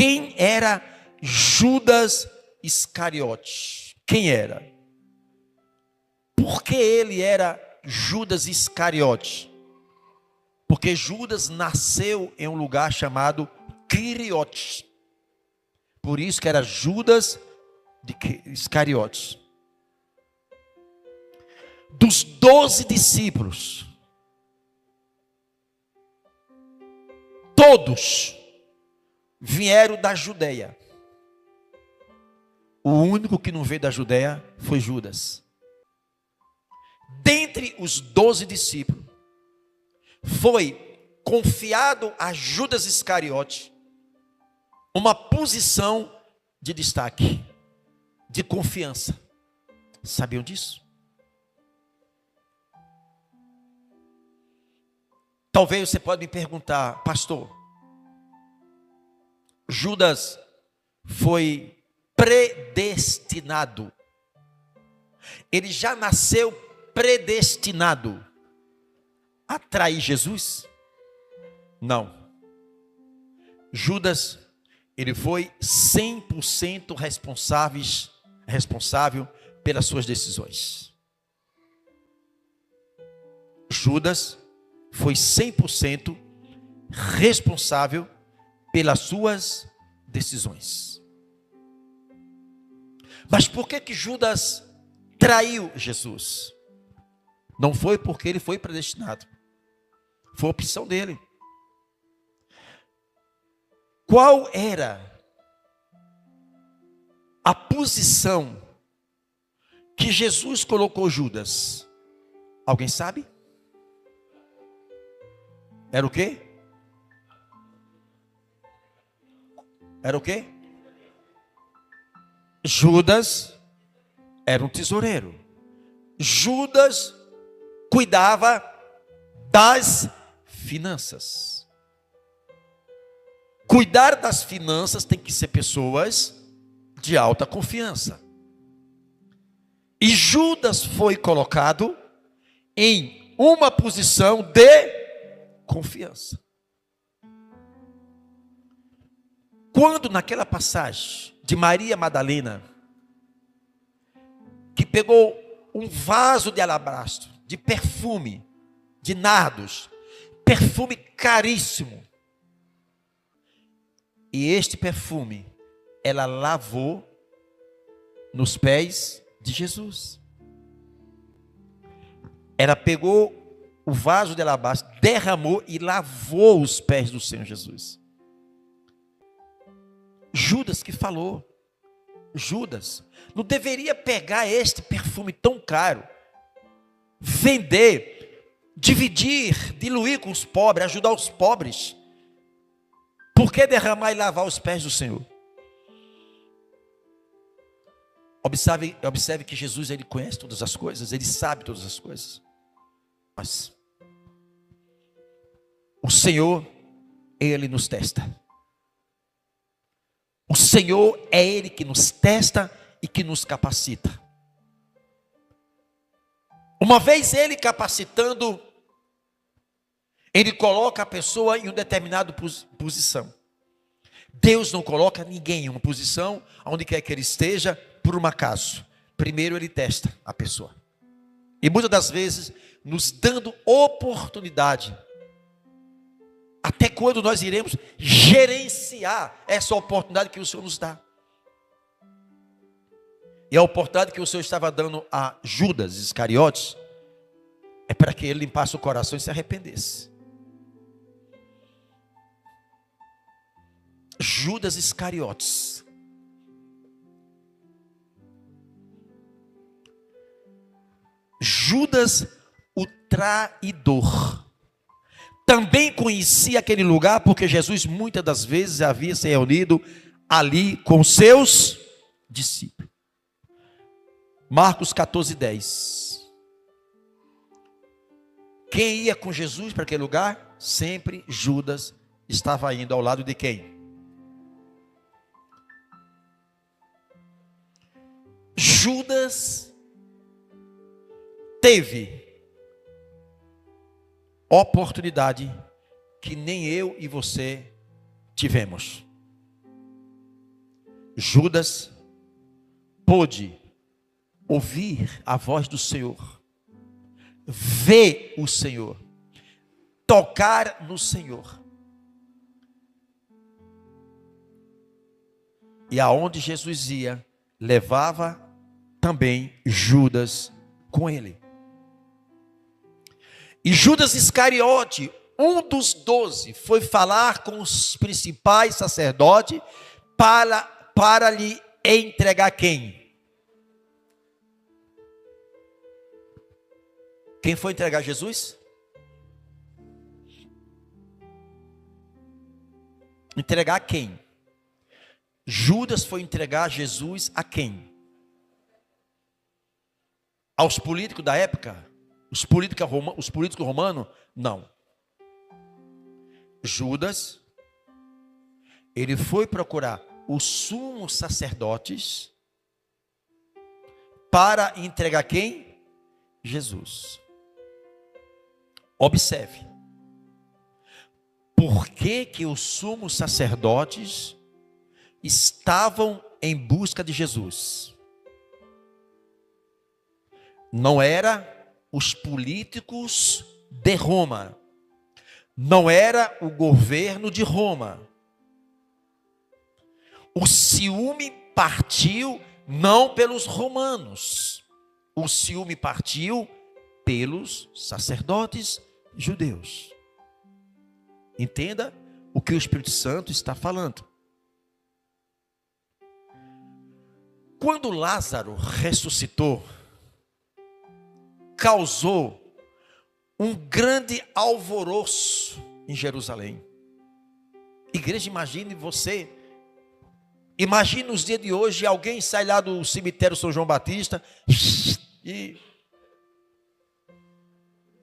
Quem era Judas Iscariote? Quem era? Por que ele era Judas Iscariote? Porque Judas nasceu em um lugar chamado Quiriote. Por isso que era Judas de Iscariotes. Dos 12 discípulos, todos vieram da Judeia. O único que não veio da Judeia foi Judas. Dentre os 12 discípulos, foi confiado a Judas Iscariote uma posição de destaque, de confiança. Sabiam disso? Talvez você pode me perguntar, pastor, Judas foi predestinado. Ele já nasceu predestinado a trair Jesus? Não. Judas, ele foi 100% responsável pelas suas decisões. Judas foi 100% responsável pelas suas decisões. Mas por que Judas traiu Jesus? Não foi porque ele foi predestinado. Foi opção dele. Qual era a posição que Jesus colocou Judas? Alguém sabe? Era o quê? Era o quê? Judas era um tesoureiro. Judas cuidava das finanças. Cuidar das finanças tem que ser pessoas de alta confiança. E Judas foi colocado em uma posição de confiança. Quando naquela passagem de Maria Madalena, que pegou um vaso de alabastro, de perfume, de nardos, perfume caríssimo, e este perfume ela lavou nos pés de Jesus. Ela pegou o vaso de alabastro, derramou e lavou os pés do Senhor Jesus. Judas que falou. Judas não deveria pegar este perfume tão caro, vender, dividir, diluir com os pobres, ajudar os pobres. Por que derramar e lavar os pés do Senhor? Observe que Jesus, ele conhece todas as coisas, ele sabe todas as coisas. Mas o Senhor, ele nos testa. O Senhor é ele que nos testa e que nos capacita. Uma vez ele capacitando, ele coloca a pessoa em uma determinada posição. Deus não coloca ninguém em uma posição, onde quer que ele esteja, por um acaso. Primeiro ele testa a pessoa. E muitas das vezes, nos dando oportunidade. Até quando nós iremos gerenciar essa oportunidade que o Senhor nos dá. E a oportunidade que o Senhor estava dando a Judas Iscariotes é para que ele limpasse o coração e se arrependesse. Judas Iscariotes. Judas o traidor. Também conhecia aquele lugar porque Jesus muitas das vezes havia se reunido ali com seus discípulos. Marcos 14:10. Quem ia com Jesus para aquele lugar? Sempre Judas estava indo ao lado de quem? Judas teve oportunidade que nem eu e você tivemos. Judas pôde ouvir a voz do Senhor, ver o Senhor, tocar no Senhor. E aonde Jesus ia, levava também Judas com ele. E Judas Iscariote, um dos 12, foi falar com os principais sacerdotes para lhe entregar quem? Quem foi entregar Jesus? Entregar a quem? Judas foi entregar Jesus a quem? Aos políticos da época? Os políticos romanos? Não. Judas, ele foi procurar os sumos sacerdotes para entregar quem? Jesus. Observe. Por que os sumos sacerdotes estavam em busca de Jesus? Não era os políticos de Roma, não era o governo de Roma. O ciúme partiu não pelos romanos, o ciúme partiu pelos sacerdotes judeus. Entenda o que o Espírito Santo está falando. Quando Lázaro ressuscitou, causou um grande alvoroço em Jerusalém. Igreja, imagine nos dias de hoje, alguém sai lá do cemitério São João Batista e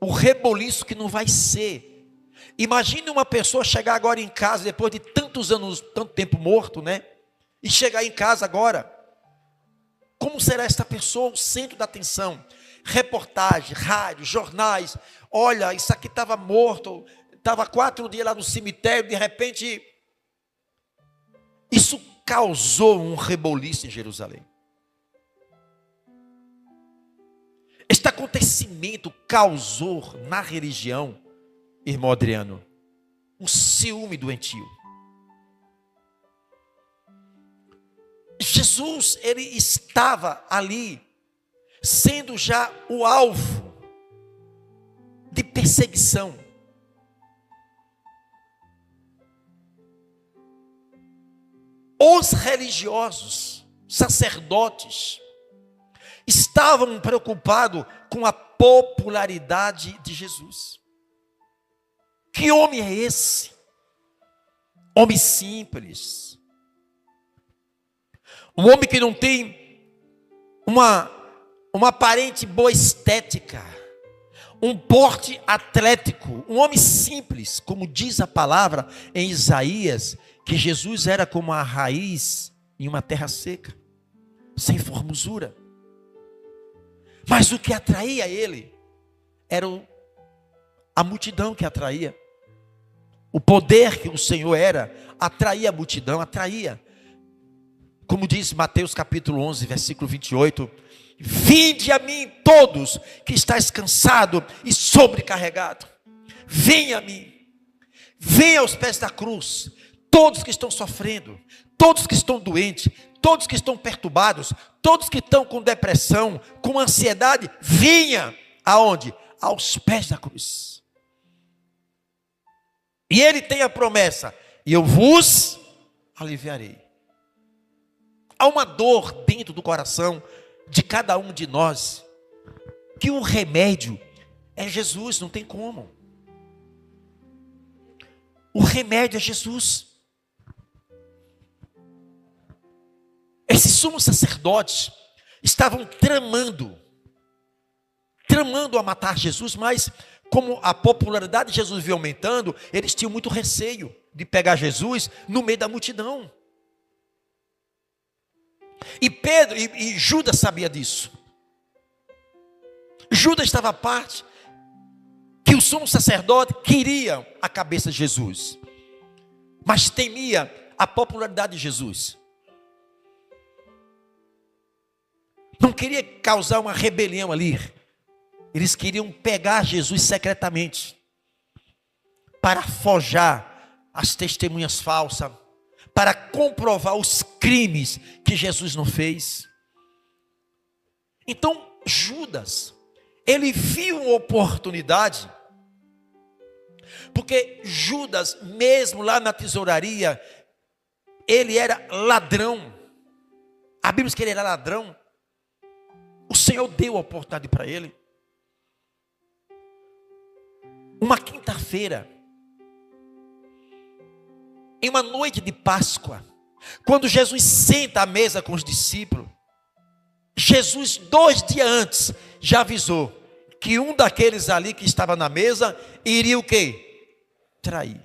o reboliço que não vai ser. Imagine uma pessoa chegar agora em casa, depois de tantos anos, tanto tempo morto, né? E chegar em casa agora. Como será esta pessoa o centro da atenção? Reportagem, rádio, jornais. Olha, isso aqui estava morto, estava 4 dias lá no cemitério, de repente, isso causou um reboliço em Jerusalém. Este acontecimento causou na religião, irmão Adriano, um ciúme doentio. Jesus, ele estava ali, sendo já o alvo de perseguição. Os religiosos, sacerdotes, estavam preocupados com a popularidade de Jesus. Que homem é esse? Homem simples. Um homem que não tem uma aparente boa estética, um porte atlético, um homem simples, como diz a palavra em Isaías, que Jesus era como a raiz em uma terra seca, sem formosura. Mas o que atraía ele era a multidão que atraía. O poder que o Senhor era, atraía a multidão, atraía. Como diz Mateus capítulo 11, versículo 28, vinde a mim todos que estáis cansado e sobrecarregado. Venha a mim, venha aos pés da cruz, todos que estão sofrendo, todos que estão doentes, todos que estão perturbados, todos que estão com depressão, com ansiedade, venha aonde? Aos pés da cruz. E ele tem a promessa, e eu vos aliviarei. Há uma dor dentro do coração de cada um de nós, que o remédio é Jesus, não tem como. O remédio é Jesus. Esses sumos sacerdotes estavam tramando a matar Jesus, mas como a popularidade de Jesus veio aumentando, eles tinham muito receio de pegar Jesus no meio da multidão. E Pedro e Judas sabia disso. Judas estava à parte que o sumo sacerdote queria a cabeça de Jesus, mas temia a popularidade de Jesus. não queria causar uma rebelião ali. Eles queriam pegar Jesus secretamente, para forjar as testemunhas falsas, para comprovar os crimes que Jesus não fez. Então Judas, ele viu uma oportunidade, porque Judas, mesmo lá na tesouraria, ele era ladrão. A Bíblia diz que ele era ladrão. O Senhor deu a oportunidade para ele. Uma quinta-feira, em uma noite de Páscoa, quando Jesus senta à mesa com os discípulos, Jesus 2 dias antes já avisou que um daqueles ali que estava na mesa iria o quê? Trair.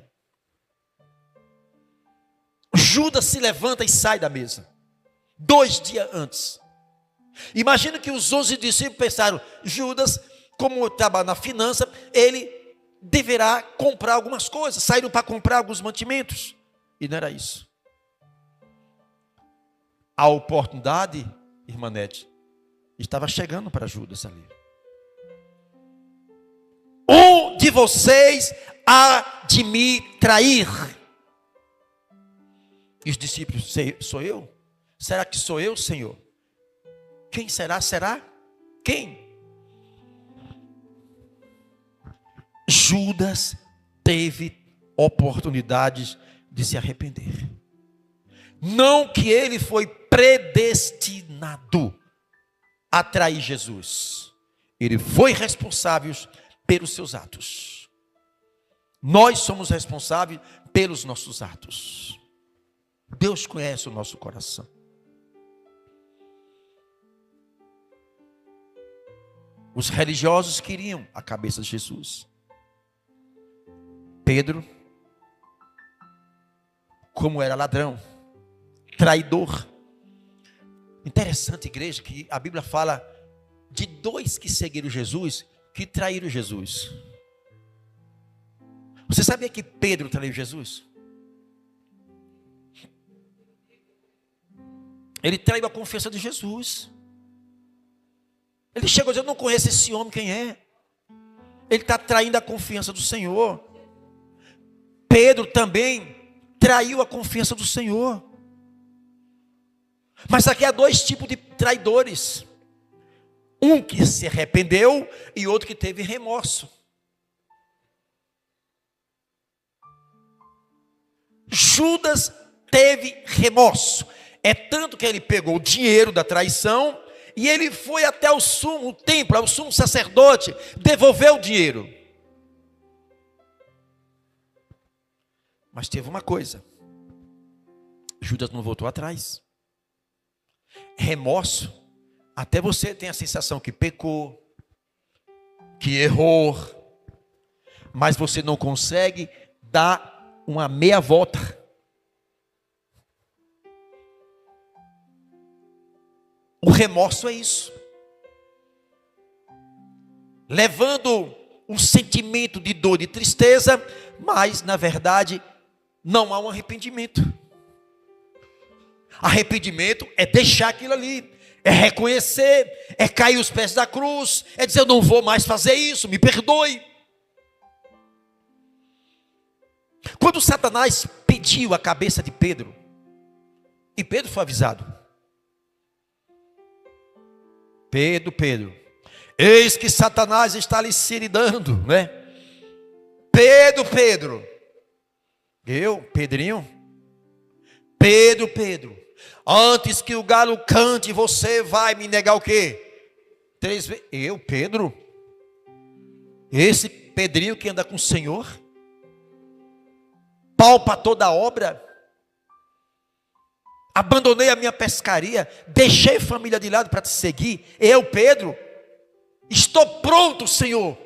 Judas se levanta e sai da mesa 2 dias antes. Imagina que os 11 discípulos pensaram: Judas, como trabalha na finança, ele deverá comprar algumas coisas. Saíram para comprar alguns mantimentos. E não era isso. A oportunidade, irmã Nete, estava chegando para Judas ali. Um de vocês há de me trair. E os discípulos: sou eu? Será que sou eu, Senhor? Quem será? Será? Quem? Judas teve oportunidades de se arrepender. Não que ele foi predestinado a trair Jesus. Ele foi responsável pelos seus atos. Nós somos responsáveis pelos nossos atos. Deus conhece o nosso coração. Os religiosos queriam a cabeça de Jesus. Pedro, como era ladrão, traidor. Interessante, igreja, que a Bíblia fala de 2 que seguiram Jesus, que traíram Jesus. Você sabia que Pedro traiu Jesus? Ele traiu a confiança de Jesus. Ele chegou a dizer: eu não conheço esse homem, quem é? Ele está traindo a confiança do Senhor. Pedro também traiu a confiança do Senhor. Mas aqui há 2 tipos de traidores. Um que se arrependeu e outro que teve remorso. Judas teve remorso. É tanto que ele pegou o dinheiro da traição e ele foi até o templo, ao sumo sacerdote, devolveu o dinheiro. Mas teve uma coisa: Judas não voltou atrás. Remorso, até você tem a sensação que pecou, que errou, mas você não consegue dar uma meia volta. O remorso é isso. Levando um sentimento de dor e tristeza, mas na verdade não há um arrependimento. Arrependimento é deixar aquilo ali, é reconhecer, é cair os pés da cruz, é dizer: eu não vou mais fazer isso, me perdoe. Quando Satanás pediu a cabeça de Pedro, e Pedro foi avisado: Pedro, eis que Satanás está lhe ciridando, né? Pedro, Pedrinho, Pedro, antes que o galo cante, você vai me negar o quê? 3 vezes. Eu, Pedro? Esse Pedrinho que anda com o Senhor? Palpa toda a obra? Abandonei a minha pescaria, deixei a família de lado para te seguir. Eu, Pedro, estou pronto, Senhor.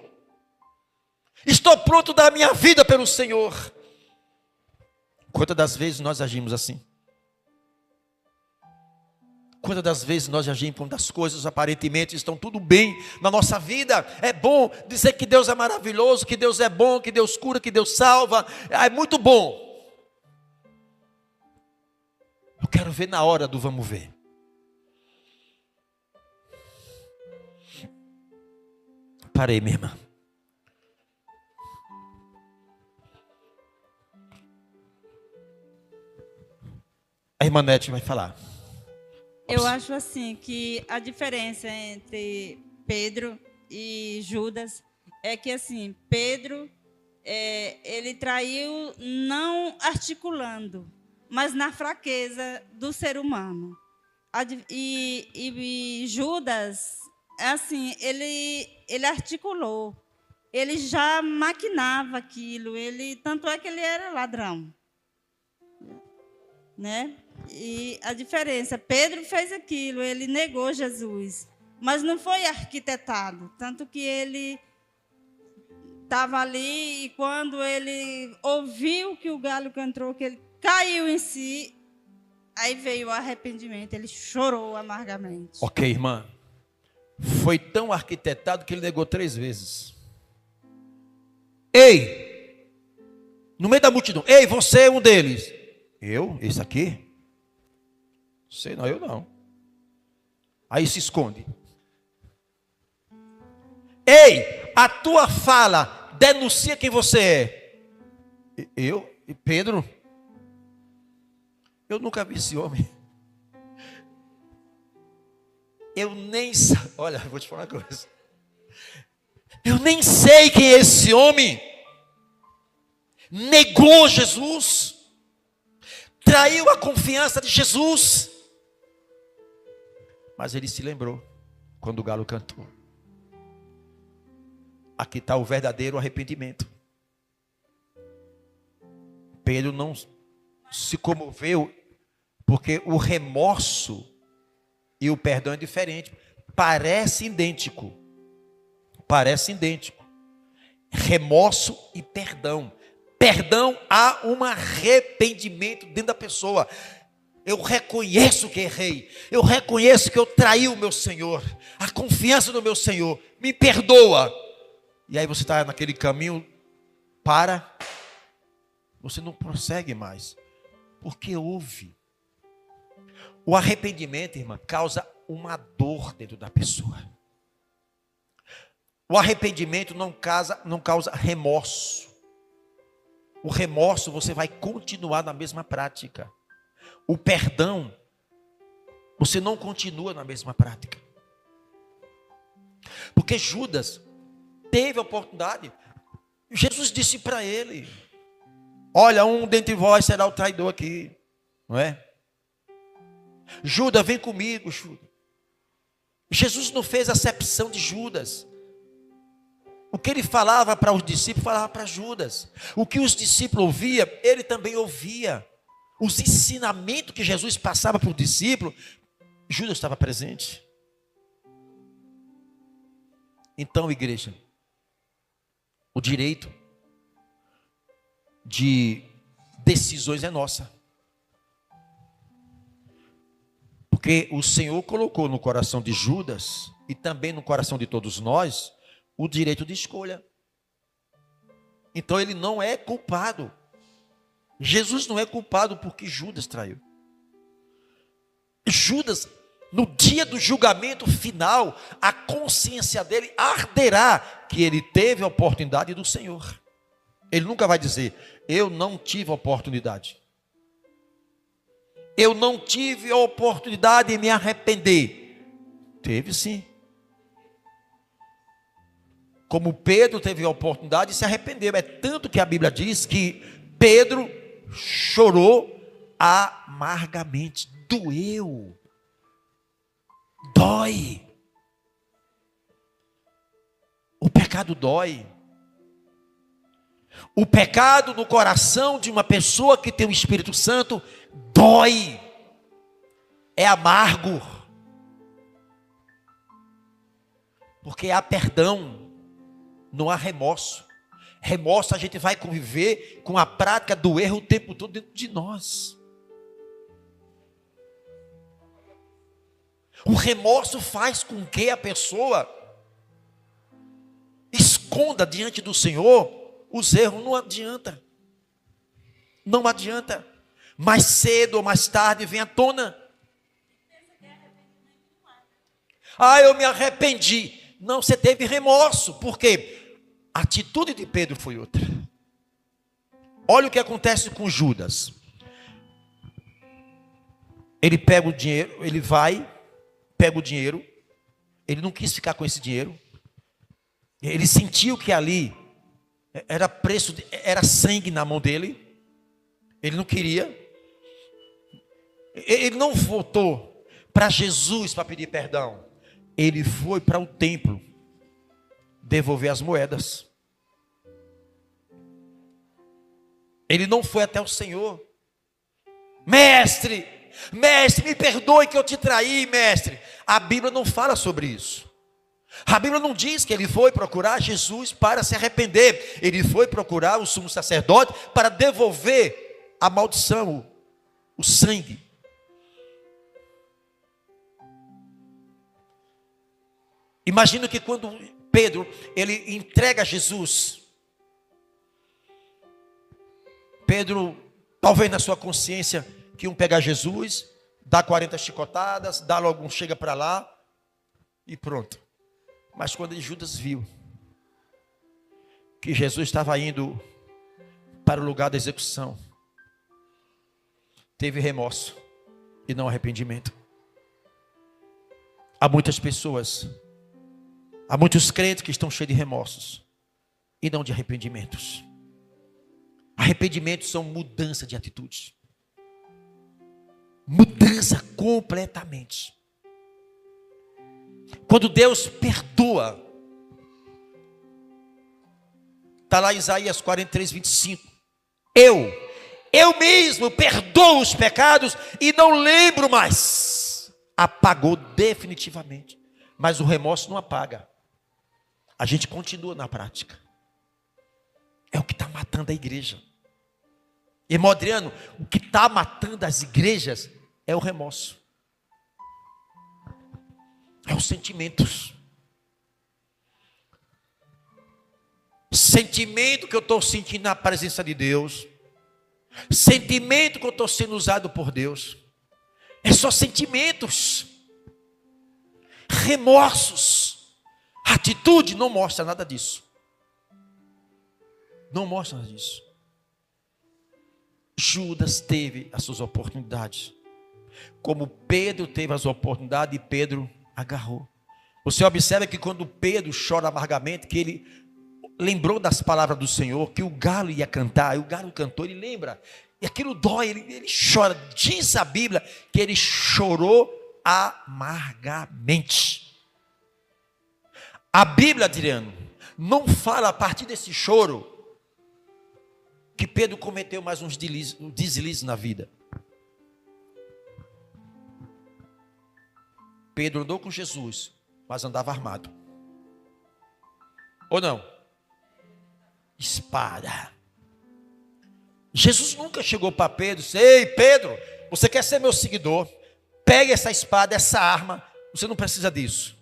Estou pronto a dar a minha vida pelo Senhor. Quantas das vezes nós agimos assim? Quantas das vezes nós agimos quando as coisas aparentemente estão tudo bem na nossa vida? É bom dizer que Deus é maravilhoso, que Deus é bom, que Deus cura, que Deus salva. É muito bom. Eu quero ver na hora do vamos ver. Parei, minha irmã. A irmã Nete vai falar. Eu acho assim que a diferença entre Pedro e Judas é que assim, Pedro ele traiu não articulando, mas na fraqueza do ser humano. E Judas, assim, ele articulou, ele já maquinava aquilo, tanto é que ele era ladrão, né? E a diferença, Pedro fez aquilo, ele negou Jesus, mas não foi arquitetado, tanto que ele estava ali e quando ele ouviu que o galo cantou, que ele caiu em si, aí veio o arrependimento, ele chorou amargamente. Ok, irmã. Foi tão arquitetado que ele negou 3 vezes. Ei! No meio da multidão. Ei, você é um deles. Eu? Esse aqui? Sei não, eu não. Aí se esconde. Ei, a tua fala denuncia quem você é. Eu? E Pedro? Eu nunca vi esse homem. Eu nem sei. Olha, vou te falar uma coisa. Eu nem sei quem é esse homem. Negou Jesus. Traiu a confiança de Jesus. Mas ele se lembrou quando o galo cantou. Aqui está o verdadeiro arrependimento. Pedro não se comoveu, porque o remorso e o perdão é diferente. Parece idêntico. Parece idêntico. Remorso e perdão. Perdão, há um arrependimento dentro da pessoa. Eu reconheço que errei. Eu reconheço que eu traí o meu Senhor. A confiança no meu Senhor. Me perdoa. E aí você está naquele caminho, você não prossegue mais. Porque houve. O arrependimento, irmã, causa uma dor dentro da pessoa. O arrependimento não causa remorso. O remorso você vai continuar na mesma prática. O perdão, você não continua na mesma prática. Porque Judas teve a oportunidade. Jesus disse para ele: olha, um dentre vós será o traidor aqui. Não é? Judas, vem comigo, Judas. Jesus não fez acepção de Judas. O que ele falava para os discípulos, falava para Judas. O que os discípulos ouviam, ele também ouvia. Os ensinamentos que Jesus passava para o discípulo, Judas estava presente. Então, igreja, o direito de decisões é nossa. Porque o Senhor colocou no coração de Judas e também no coração de todos nós o direito de escolha. Então ele não é culpado. Jesus não é culpado porque Judas traiu. Judas, no dia do julgamento final, a consciência dele arderá que ele teve a oportunidade do Senhor. Ele nunca vai dizer: eu não tive a oportunidade. Eu não tive a oportunidade de me arrepender. Teve sim. Como Pedro teve a oportunidade de se arrepender. É tanto que a Bíblia diz que Pedro chorou amargamente. Doeu. Dói. O pecado dói. O pecado no coração de uma pessoa que tem o Espírito Santo dói. É amargo. Porque há perdão, não há remorso. Remorso, a gente vai conviver com a prática do erro o tempo todo dentro de nós. O remorso faz com que a pessoa esconda diante do Senhor os erros. Não adianta. Não adianta. Mais cedo ou mais tarde vem à tona. Ah, eu me arrependi. Não, você teve remorso. Por quê? A atitude de Pedro foi outra. Olha o que acontece com Judas. Ele pega o dinheiro, ele vai, pega o dinheiro. Ele não quis ficar com esse dinheiro. Ele sentiu que ali era preço, era sangue na mão dele. Ele não queria. Ele não voltou para Jesus para pedir perdão. Ele foi para o templo devolver as moedas. Ele não foi até o Senhor. Mestre, me perdoe que eu te traí, mestre. A Bíblia não fala sobre isso. A Bíblia não diz que ele foi procurar Jesus para se arrepender. Ele foi procurar o sumo sacerdote para devolver a maldição, o sangue. Imagino que quando Pedro, ele entrega a Jesus, Pedro, talvez na sua consciência, que iam pegar Jesus, dá 40 chicotadas, dá logo um chega para lá e pronto. Mas quando Judas viu que Jesus estava indo para o lugar da execução, teve remorso e não arrependimento. Há muitas pessoas, há muitos crentes que estão cheios de remorsos e não de arrependimentos. Arrependimentos são mudança de atitudes. Mudança completamente. Quando Deus perdoa, está lá em Isaías 43, 25. Eu mesmo perdoo os pecados e não lembro mais. Apagou definitivamente. Mas o remorso não apaga. A gente continua na prática. É o que está matando a igreja. Irmão Adriano, o que está matando as igrejas é o remorso. É os sentimentos. Sentimento que eu estou sentindo na presença de Deus. Sentimento que eu estou sendo usado por Deus. É só sentimentos. Remorsos. Atitude não mostra nada disso. Não mostra nada disso. Judas teve as suas oportunidades. Como Pedro teve as oportunidades e Pedro agarrou. Você observa que quando Pedro chora amargamente, que ele lembrou das palavras do Senhor, que o galo ia cantar, e o galo cantou, ele lembra. E aquilo dói, ele chora. Diz a Bíblia que ele chorou amargamente. A Bíblia, Adriano, não fala a partir desse choro que Pedro cometeu mais uns deslizes na vida. Pedro andou com Jesus, mas andava armado. Ou não? Espada. Jesus nunca chegou para Pedro e disse: ei, Pedro, você quer ser meu seguidor? Pegue essa espada, essa arma. Você não precisa disso.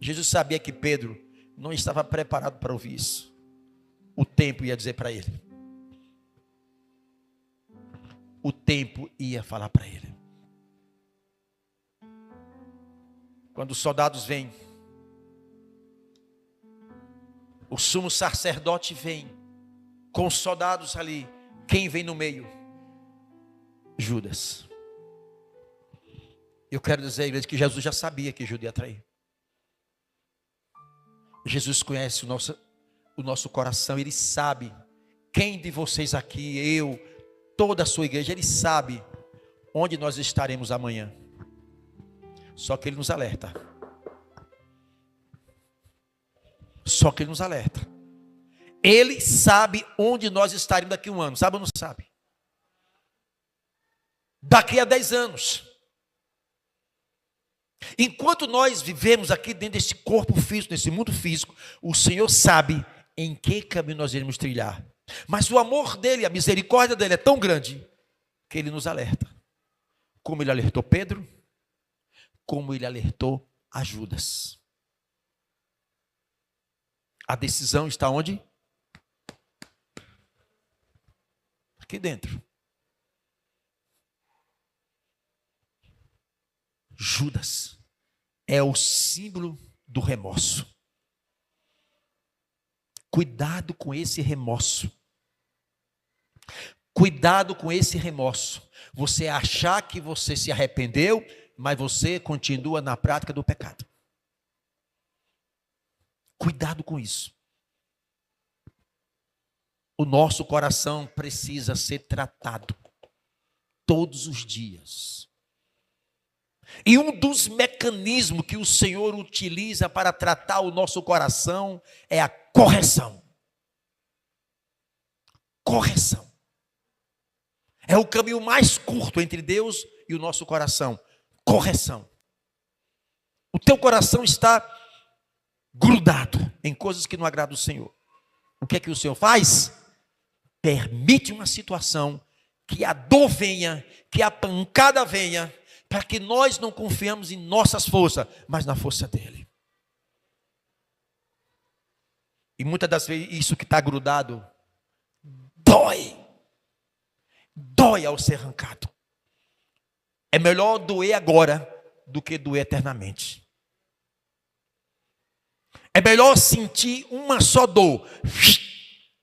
Jesus sabia que Pedro não estava preparado para ouvir isso. O tempo ia dizer para ele. O tempo ia falar para ele. Quando os soldados vêm, o sumo sacerdote vem, com os soldados ali, quem vem no meio? Judas. Eu quero dizer a igreja que Jesus já sabia que Judas ia trair. Jesus conhece o nosso coração, Ele sabe quem de vocês aqui, eu, toda a sua igreja, Ele sabe onde nós estaremos amanhã. Só que Ele nos alerta. Só que Ele nos alerta. Ele sabe onde nós estaremos daqui a um ano. Sabe ou não sabe? Daqui a 10 anos. Enquanto nós vivemos aqui dentro desse corpo físico, nesse mundo físico, o Senhor sabe em que caminho nós iremos trilhar. Mas o amor dele, a misericórdia dele é tão grande que Ele nos alerta. Como Ele alertou Pedro, como Ele alertou a Judas. A decisão está onde? Aqui dentro. Judas é o símbolo do remorso. Cuidado com esse remorso. Cuidado com esse remorso. Você achar que você se arrependeu, mas você continua na prática do pecado. Cuidado com isso. O nosso coração precisa ser tratado todos os dias. E um dos mecanismos que o Senhor utiliza para tratar o nosso coração é a correção. Correção. É o caminho mais curto entre Deus e o nosso coração. Correção. O teu coração está grudado em coisas que não agradam o Senhor. O que é que o Senhor faz? Permite uma situação que a dor venha, que a pancada venha, para que nós não confiamos em nossas forças, mas na força dele. E muitas das vezes isso que está grudado dói. Dói ao ser arrancado. É melhor doer agora do que doer eternamente. É melhor sentir uma só dor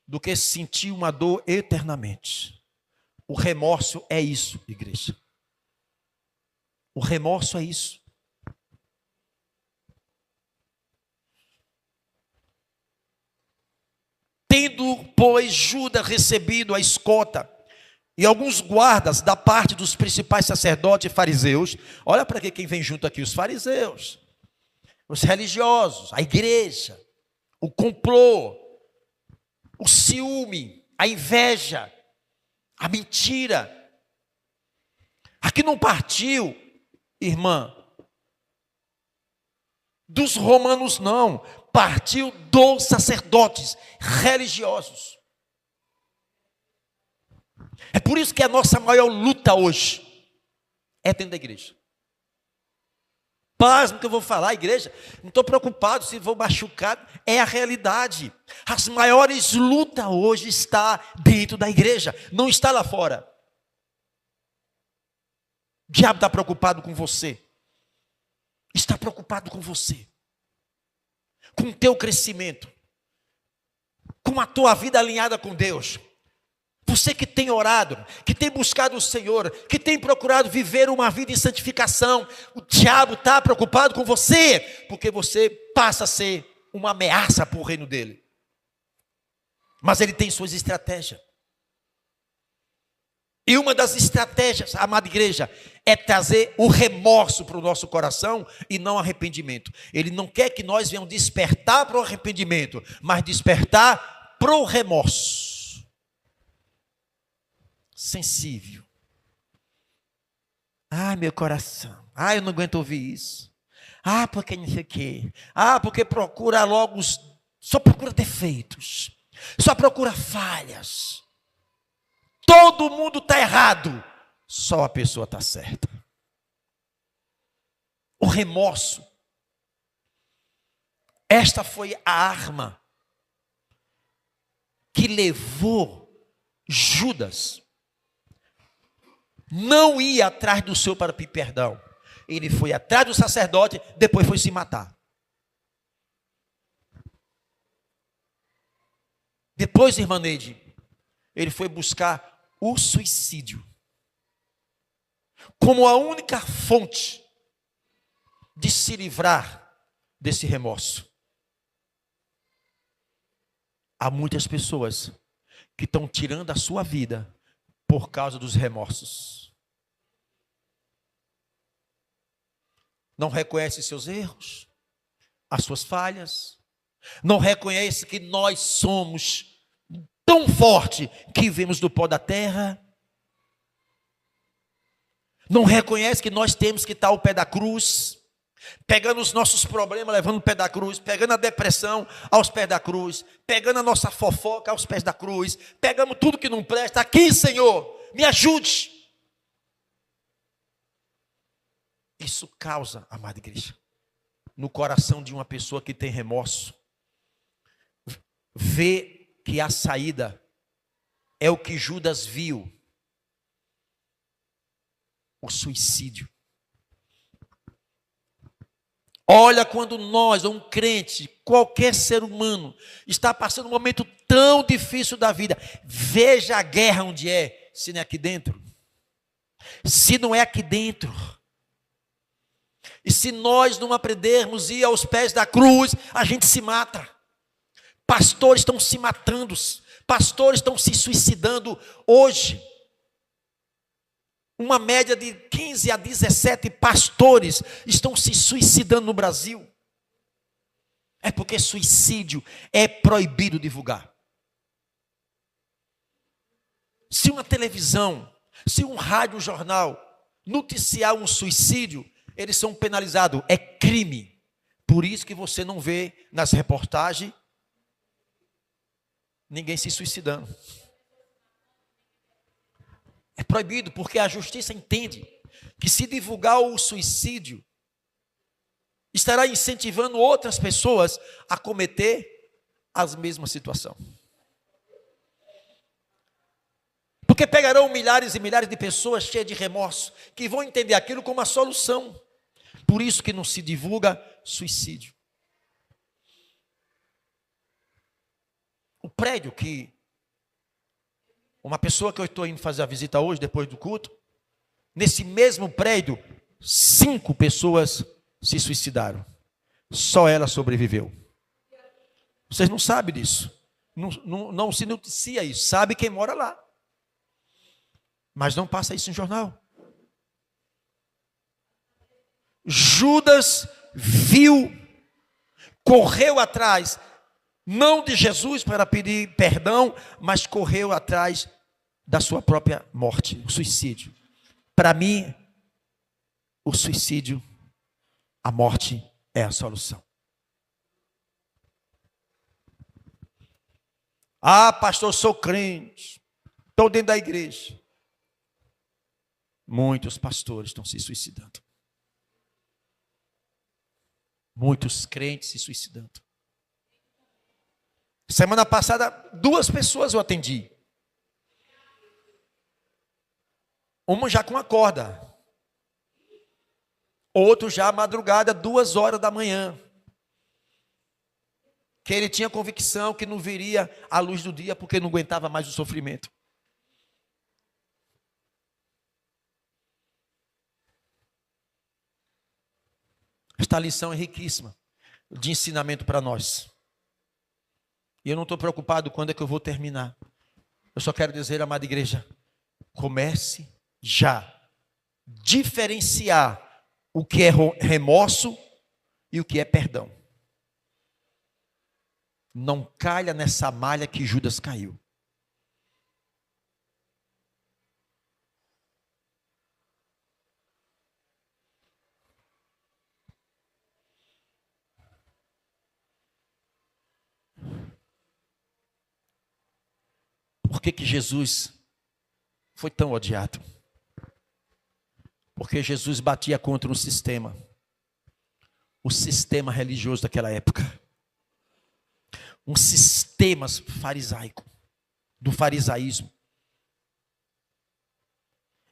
do que sentir uma dor eternamente. O remorso é isso, igreja. O remorso é isso. Tendo, pois, Judas recebido a escolta e alguns guardas da parte dos principais sacerdotes e fariseus, olha para quem vem junto aqui, os fariseus, os religiosos, a igreja, o complô, o ciúme, a inveja, a mentira. Aqui não partiu, irmã, dos romanos não, partiu dos sacerdotes religiosos. É por isso que a nossa maior luta hoje é dentro da igreja. Pasmo que eu vou falar, igreja, não estou preocupado se vou machucar, é a realidade. As maiores lutas hoje estão dentro da igreja, não está lá fora. O diabo está preocupado com você. Está preocupado com você. Com o teu crescimento. Com a tua vida alinhada com Deus. Você que tem orado, que tem buscado o Senhor, que tem procurado viver uma vida em santificação, o diabo está preocupado com você, porque você passa a ser uma ameaça para o reino dele. Mas ele tem suas estratégias. E uma das estratégias, amada igreja, é trazer o remorso para o nosso coração e não arrependimento. Ele não quer que nós venhamos despertar para o arrependimento, mas despertar para o remorso. Sensível. Ai, meu coração. Ai, eu não aguento ouvir isso. Ah, porque não sei o quê. Ah, porque procura logo só procura defeitos. Só procura falhas. Todo mundo está errado. Só a pessoa está certa. O remorso. Esta foi a arma que levou Judas. Não ia atrás do seu para pedir perdão. Ele foi atrás do sacerdote, depois foi se matar. Depois, irmã Neide, ele foi buscar o suicídio como a única fonte de se livrar desse remorso. Há muitas pessoas que estão tirando a sua vida por causa dos remorsos. Não reconhece seus erros, as suas falhas. Não reconhece que nós somos tão fortes que vivemos do pó da terra. Não reconhece que nós temos que estar ao pé da cruz, pegando os nossos problemas, levando o pé da cruz, pegando a depressão aos pés da cruz, pegando a nossa fofoca aos pés da cruz, pegamos tudo que não presta. Aqui, Senhor, me ajude. Isso causa, amada igreja, no coração de uma pessoa que tem remorso, vê que a saída é o que Judas viu: o suicídio. Olha, quando nós, ou um crente, qualquer ser humano, está passando um momento tão difícil da vida, veja a guerra onde é, se não é aqui dentro. Se não é aqui dentro. E se nós não aprendermos a ir aos pés da cruz, a gente se mata. Pastores estão se matando, pastores estão se suicidando hoje. Uma média de 15 a 17 pastores estão se suicidando no Brasil. É porque suicídio é proibido divulgar. Se uma televisão, se um rádio, jornal noticiar um suicídio, eles são penalizados, é crime. Por isso que você não vê nas reportagens ninguém se suicidando. É proibido, porque a justiça entende que se divulgar o suicídio, estará incentivando outras pessoas a cometer as mesmas situações. Porque pegarão milhares e milhares de pessoas cheias de remorso, que vão entender aquilo como a solução. Por isso que não se divulga suicídio. O prédio que uma pessoa que eu estou indo fazer a visita hoje, depois do culto, nesse mesmo prédio, 5 pessoas se suicidaram. Só ela sobreviveu. Vocês não sabem disso. Não se noticia isso. Sabe quem mora lá. Mas não passa isso em jornal. Judas viu, correu atrás, não de Jesus para pedir perdão, mas correu atrás da sua própria morte, o suicídio. Para mim, o suicídio, a morte é a solução. Ah, pastor, sou crente, estou dentro da igreja. Muitos pastores estão se suicidando. Muitos crentes se suicidando. Semana passada, 2 pessoas eu atendi. Uma já com a corda. Outro já à madrugada, 2 horas da manhã. Que ele tinha convicção que não viria à luz do dia porque não aguentava mais o sofrimento. Esta lição é riquíssima de ensinamento para nós. E eu não estou preocupado quando é que eu vou terminar. Eu só quero dizer, amada igreja, comece já diferenciar o que é remorso e o que é perdão. Não caia nessa malha que Judas caiu. Por que Jesus foi tão odiado? Porque Jesus batia contra um sistema. O sistema religioso daquela época. Um sistema farisaico. Do farisaísmo.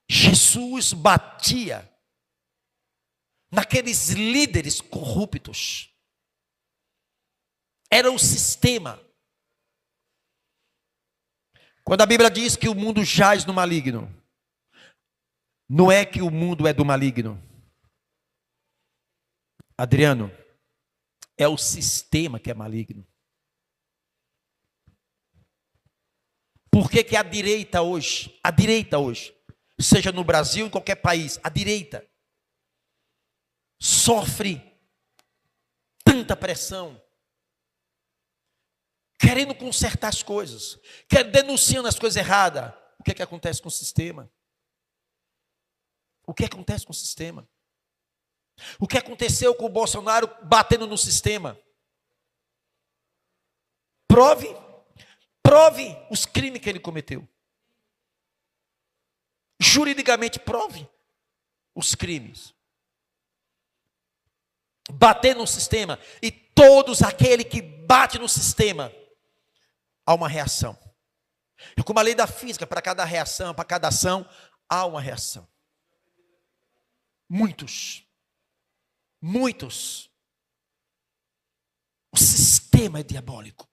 Jesus batia naqueles líderes corruptos. Era o sistema. Quando a Bíblia diz que o mundo jaz no maligno, não é que o mundo é do maligno. Adriano, é o sistema que é maligno. Por que que a direita hoje, seja no Brasil, em qualquer país, a direita sofre tanta pressão, querendo consertar as coisas, denunciando as coisas erradas? O que é que acontece com o sistema? O que acontece com o sistema? O que aconteceu com o Bolsonaro batendo no sistema? Prove os crimes que ele cometeu. Juridicamente prove os crimes. Bater no sistema, e todos aquele que bate no sistema, há uma reação. É como a lei da física, para cada reação, para cada ação, há uma reação. Muitos O sistema é diabólico.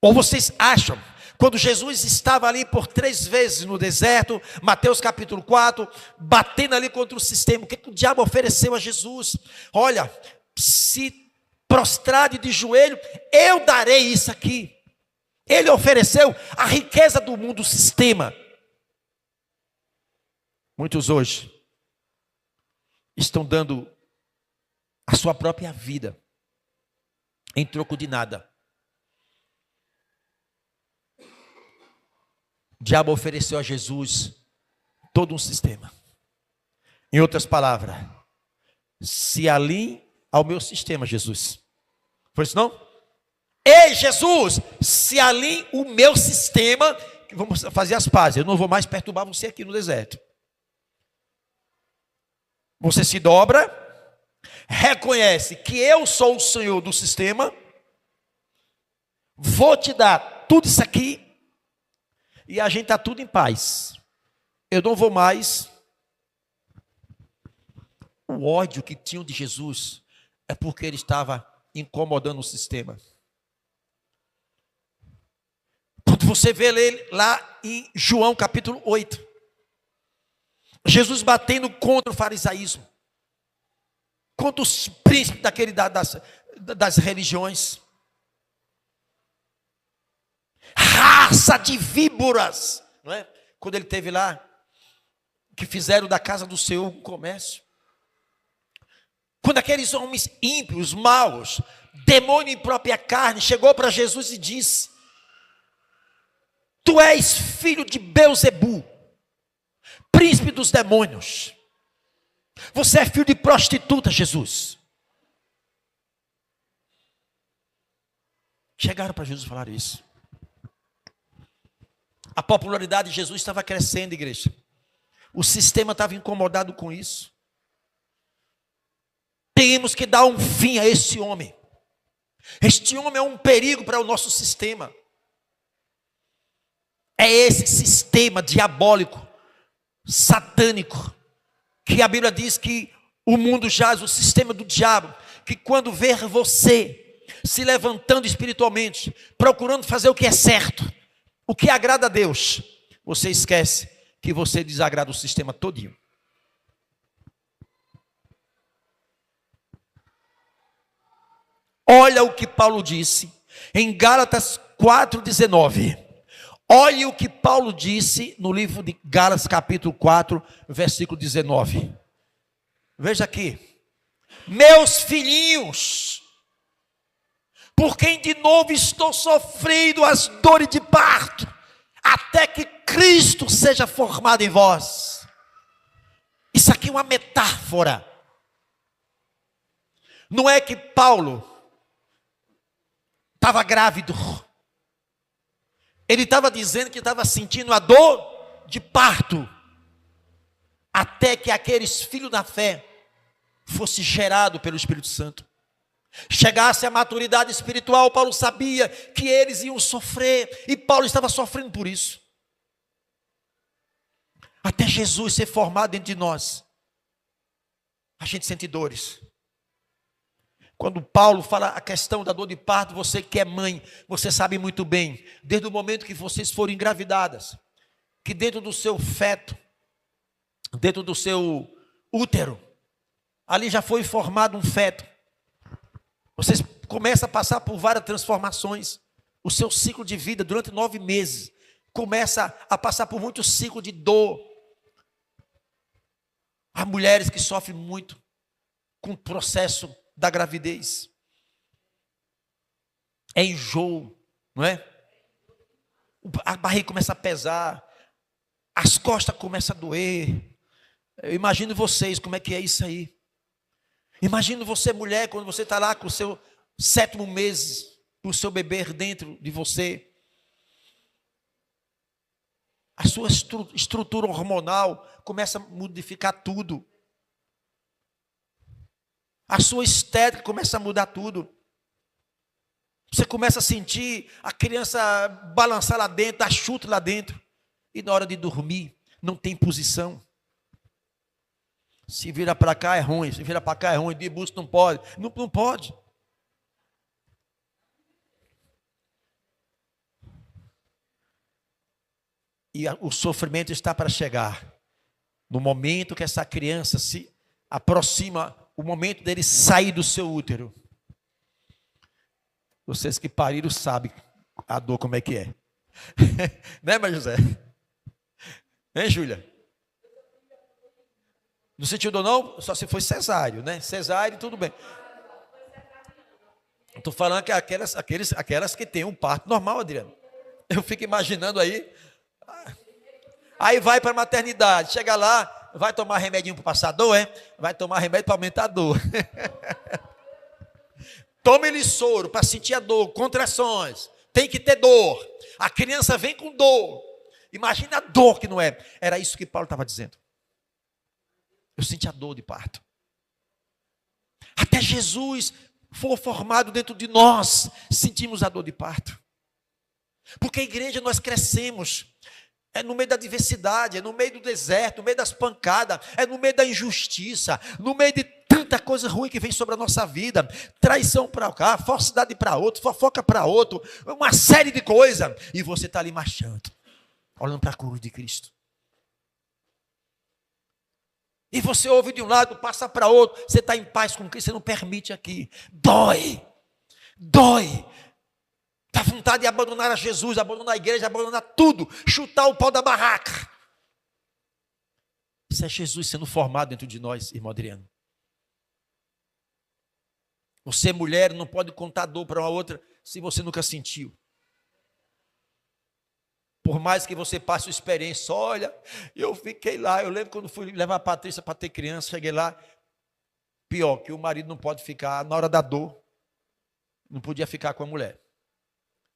Ou vocês acham, quando Jesus estava ali por 3 vezes no deserto, Mateus capítulo 4, batendo ali contra o sistema, o que o diabo ofereceu a Jesus? Olha, se prostrado de joelho, eu darei isso aqui. Ele ofereceu a riqueza do mundo, o sistema. Muitos hoje estão dando a sua própria vida em troco de nada. O diabo ofereceu a Jesus todo um sistema. Em outras palavras, se alinhe ao meu sistema, Jesus. Foi isso não? Ei, Jesus, se alinhe o meu sistema, que vamos fazer as pazes. Eu não vou mais perturbar você aqui no deserto. Você se dobra, reconhece que eu sou o Senhor do sistema, vou te dar tudo isso aqui, e a gente está tudo em paz. Eu não vou mais. O ódio que tinham de Jesus é porque ele estava incomodando o sistema. Quando você vê ele lá em João capítulo 8, Jesus batendo contra o farisaísmo, contra os príncipes das religiões, raça de víboras, não é? Quando ele teve lá, que fizeram da casa do Senhor um comércio. Quando aqueles homens ímpios, maus, demônio em própria carne, chegou para Jesus e disse: tu és filho de Belzebu, príncipe dos demônios. Você é filho de prostituta, Jesus. Chegaram para Jesus falar isso. A popularidade de Jesus estava crescendo, igreja. O sistema estava incomodado com isso. Temos que dar um fim a esse homem. Este homem é um perigo para o nosso sistema. É esse sistema diabólico, satânico, que a Bíblia diz que o mundo jaz, o sistema do diabo, que quando ver você se levantando espiritualmente, procurando fazer o que é certo, o que agrada a Deus, você esquece que você desagrada o sistema todinho. Olha o que Paulo disse em Gálatas 4,19. Olhe o que Paulo disse no livro de Gálatas capítulo 4, versículo 19. Veja aqui. Meus filhinhos, por quem de novo estou sofrendo as dores de parto, até que Cristo seja formado em vós. Isso aqui é uma metáfora. Não é que Paulo estava grávido. Ele estava dizendo que estava sentindo a dor de parto, até que aqueles filhos da fé fosse gerado pelo Espírito Santo. Chegasse à maturidade espiritual, Paulo sabia que eles iam sofrer, e Paulo estava sofrendo por isso. Até Jesus ser formado dentro de nós, a gente sente dores. Quando Paulo fala a questão da dor de parto, você que é mãe, você sabe muito bem, desde o momento que vocês forem engravidadas, que dentro do seu feto, dentro do seu útero, ali já foi formado um feto. Vocês começam a passar por várias transformações. O seu ciclo de vida durante 9 meses começa a passar por muitos ciclos de dor. Há mulheres que sofrem muito com o processo da gravidez. É enjoo, não é? A barriga começa a pesar, as costas começam a doer. Eu imagino vocês como é que é isso aí. Imagina você, mulher, quando você está lá com o seu 7º mês, o seu bebê dentro de você. A sua estrutura hormonal começa a modificar tudo. A sua estética começa a mudar tudo. Você começa a sentir a criança balançar lá dentro, dar chute lá dentro. E na hora de dormir, não tem posição. Se vira para cá é ruim, se vira para cá é ruim, de busto não pode. Não pode. E o sofrimento está para chegar. No momento que essa criança se aproxima, o momento dele sair do seu útero. Vocês que pariram sabem a dor como é que é. Né, Maria José? Hein, Júlia? Não sentiu dor não? Só se foi cesáreo, né? Cesáreo, tudo bem. Estou falando que aquelas que têm um parto normal, Adriano. Eu fico imaginando aí. Aí vai para a maternidade, chega lá, vai tomar remedinho para passar dor, é? Vai tomar remédio para aumentar a dor. Tome-lhe soro para sentir a dor, contrações. Tem que ter dor. A criança vem com dor. Imagina a dor que não é. Era isso que Paulo estava dizendo. Eu senti a dor de parto. Até Jesus for formado dentro de nós, sentimos a dor de parto. Porque a igreja nós crescemos. É no meio da diversidade, é no meio do deserto, no meio das pancadas, é no meio da injustiça, no meio de tanta coisa ruim que vem sobre a nossa vida. Traição para cá, falsidade para outro, fofoca para outro, uma série de coisas. E você está ali marchando, olhando para a cruz de Cristo. E você ouve de um lado, passa para outro, você está em paz com Cristo, você não permite aqui. Dói, dói. Dá vontade de abandonar a Jesus, abandonar a igreja, abandonar tudo, chutar o pau da barraca. Isso é Jesus sendo formado dentro de nós, irmão Adriano. Você, mulher, não pode contar dor para uma outra se você nunca sentiu. Por mais que você passe uma experiência, olha, eu fiquei lá, eu lembro quando fui levar a Patrícia para ter criança, cheguei lá, pior, que o marido não pode ficar, na hora da dor, não podia ficar com a mulher.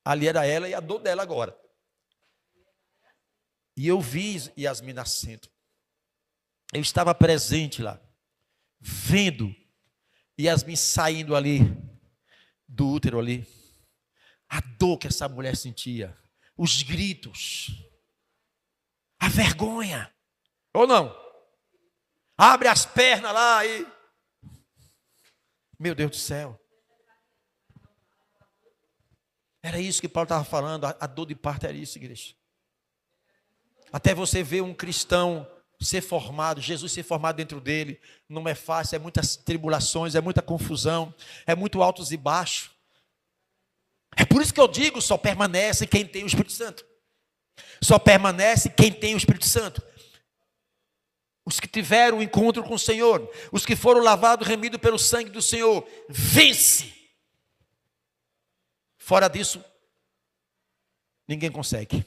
Ali era ela e a dor dela agora. E eu vi Yasmin nascendo. Eu estava presente lá, vendo Yasmin saindo ali, do útero ali. A dor que essa mulher sentia, os gritos, a vergonha. Ou não? Abre as pernas lá e... Meu Deus do céu. Era isso que Paulo estava falando, a dor de parto era isso, igreja. Até você ver um cristão ser formado, Jesus ser formado dentro dele, não é fácil, é muitas tribulações, é muita confusão, é muito altos e baixos. É por isso que eu digo, só permanece quem tem o Espírito Santo. Só permanece quem tem o Espírito Santo. Os que tiveram o encontro com o Senhor, os que foram lavados, remidos pelo sangue do Senhor, vence. Fora disso, ninguém consegue.